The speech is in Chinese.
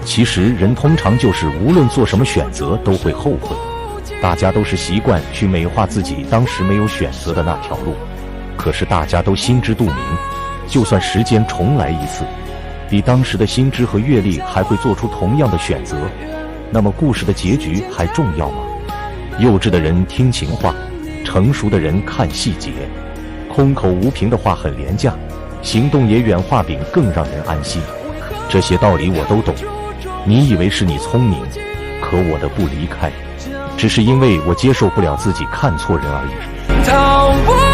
其实人通常就是无论做什么选择都会后悔，大家都是习惯去美化自己当时没有选择的那条路。可是大家都心知肚明，就算时间重来一次，比当时的心智和阅历还会做出同样的选择，那么故事的结局还重要吗？幼稚的人听情话，成熟的人看细节。空口无凭的话很廉价，行动也远画饼更让人安心。这些道理我都懂，你以为是你聪明，可我的不离开，只是因为我接受不了自己看错人而已。